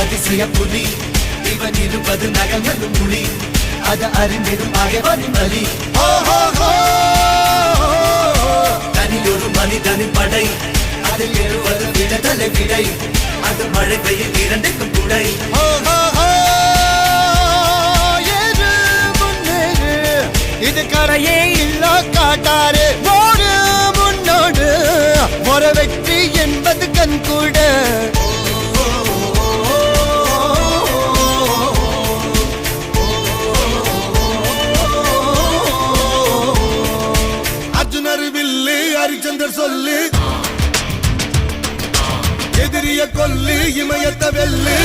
அதிசய புலி இவன் இருப்பது நகங்களும் புலி அது அறிந்திடும் ஆகவனின் வலி தனியொரு மனிதனின் படை அதில் எழுவது விடுதலை விடை அது மழை பெய்யும் இரண்டுக்கும் துடை இது கரையே இல்ல காட்டாரு ஓடு முன்னோடு ஒரு வெற்றி என்பது கண் கூட அர்ஜுனர் வில்லு ஹரிச்சந்தர் சொல்லு எதிரிய கொல்லு இமயத்த வெல்லு